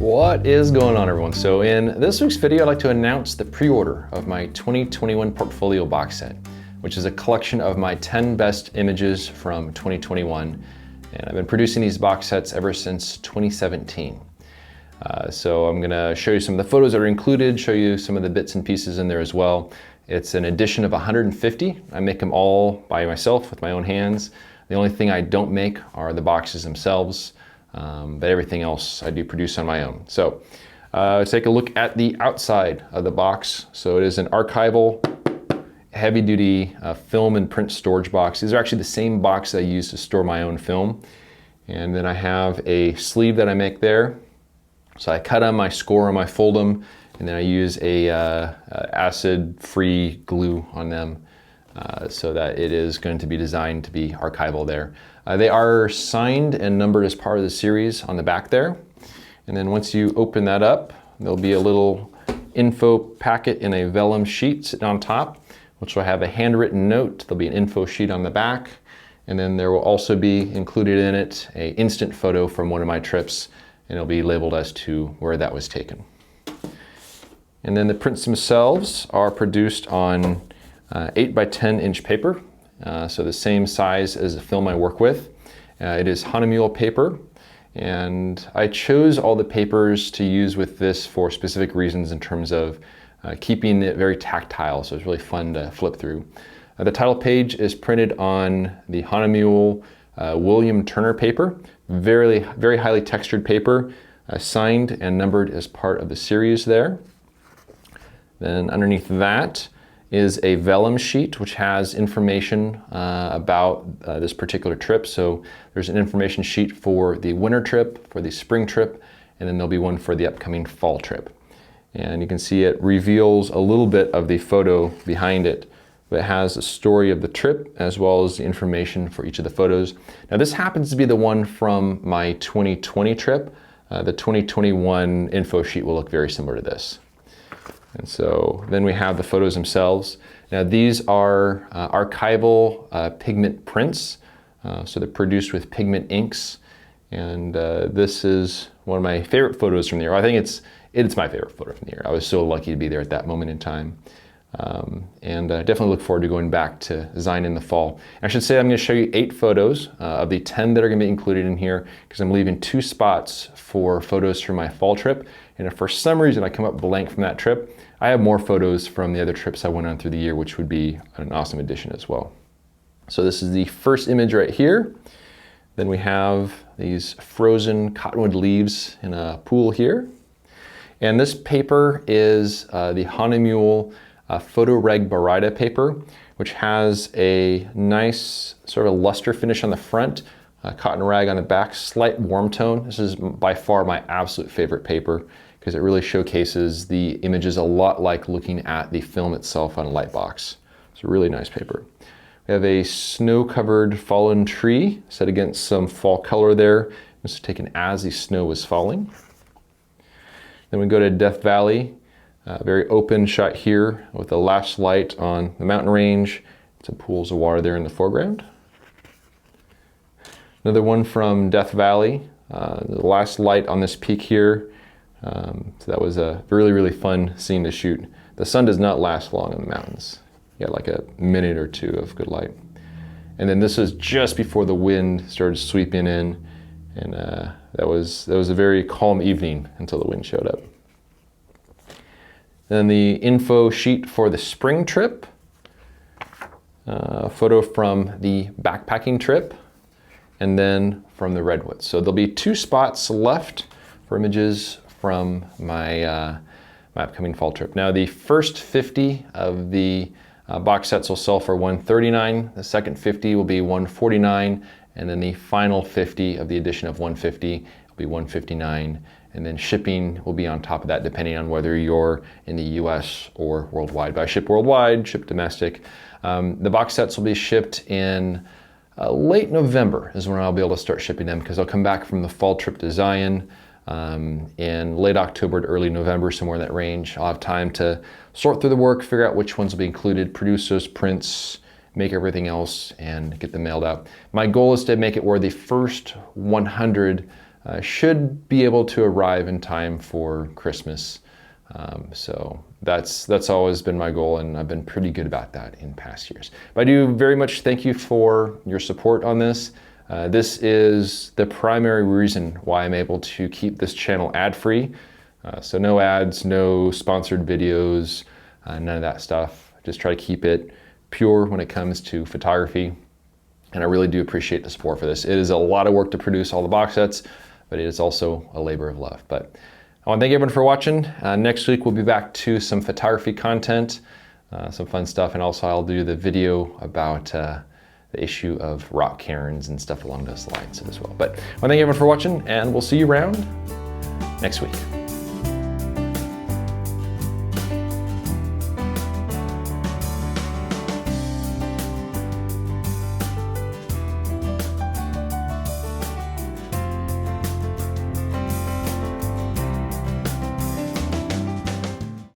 What is going on, everyone? So in this week's video, I'd like to announce the pre-order of my 2021 Portfolio Box Set, which is a collection of my 10 best images from 2021. And I've been producing these box sets ever since 2017. So I'm gonna show you some of the photos that are included, show you some of the bits and pieces in there as well. It's an edition of 150. I make them all by myself with my own hands. The only thing I don't make are the boxes themselves. But everything else I do produce on my own. So let's take a look at the outside of the box. So it is an archival, heavy-duty film and print storage box. These are actually the same box I use to store my own film. And then I have a sleeve that I make there. So I cut them, I score them, I fold them, and then I use a acid-free glue on them so that it is going to be designed to be archival there. They are signed and numbered as part of the series on the back there. And then once you open that up, there'll be a little info packet in a vellum sheet sitting on top, which will have a handwritten note. There'll be an info sheet on the back. And then there will also be included in it an instant photo from one of my trips, and it'll be labeled as to where that was taken. And then the prints themselves are produced on 8 by 10 inch paper. So the same size as the film I work with. It is Hahnemühle paper, and I chose all the papers to use with this for specific reasons in terms of keeping it very tactile, so it's really fun to flip through. The title page is printed on the Hahnemühle William Turner paper, very highly textured paper, signed and numbered as part of the series there. Then underneath that is a vellum sheet which has information about this particular trip. So there's an information sheet for the winter trip, for the spring trip, and then there'll be one for the upcoming fall trip. And you can see it reveals a little bit of the photo behind it, but it has a story of the trip as well as the information for each of the photos. Now this happens to be the one from my 2020 trip. The 2021 info sheet will look very similar to this. And so then we have the photos themselves. Now these are archival pigment prints. So they're produced with pigment inks. And this is one of my favorite photos from the year. I think it's my favorite photo from the year. I was so lucky to be there at that moment in time. And definitely look forward to going back to design in the fall. I should say I'm going to show you 8 photos of the 10 that are going to be included in here, because I'm leaving 2 spots for photos from my fall trip. And if for some reason I come up blank from that trip, I have more photos from the other trips I went on through the year, which would be an awesome addition as well. So this is the first image right here. Then we have these frozen cottonwood leaves in a pool here. And this paper is the Hahnemühle Photoreg Baryta paper, which has a nice sort of luster finish on the front, cotton rag on the back, slight warm tone. This is by far my absolute favorite paper because it really showcases the images a lot like looking at the film itself on a light box. It's a really nice paper. We have a snow-covered fallen tree set against some fall color there. This was taken as the snow was falling. Then we go to Death Valley. Very open shot here with the last light on the mountain range. Some pools of water there in the foreground. Another one from Death Valley. The last light on this peak here. So that was a really fun scene to shoot. The sun does not last long in the mountains. You got like a minute or 2 of good light. And then this was just before the wind started sweeping in, and that was a very calm evening until the wind showed up. Then the info sheet for the spring trip, a photo from the backpacking trip, and then from the Redwoods. So there'll be 2 spots left for images from my, my upcoming fall trip. Now the first 50 of the box sets will sell for $139, the second 50 will be $149, and then the final 50 of the edition of 150 will be $159. And then shipping will be on top of that depending on whether you're in the US or worldwide. But I ship worldwide, ship domestic. The box sets will be shipped in late November is when I'll be able to start shipping them, because I'll come back from the fall trip to Zion in late October to early November, somewhere in that range. I'll have time to sort through the work, figure out which ones will be included, produce those prints, make everything else, and get them mailed out. My goal is to make it where the first 100 should be able to arrive in time for Christmas. So that's always been my goal, and I've been pretty good about that in past years. But I do very much thank you for your support on this. This is the primary reason why I'm able to keep this channel ad-free. So no ads, no sponsored videos, none of that stuff. I just try to keep it pure when it comes to photography. And I really do appreciate the support for this. It is a lot of work to produce all the box sets, but it is also a labor of love. But I want to thank everyone for watching. Next week we'll be back to some photography content, some fun stuff, and also I'll do the video about the issue of rock cairns and stuff along those lines as well. But I want to thank everyone for watching, and we'll see you around next week.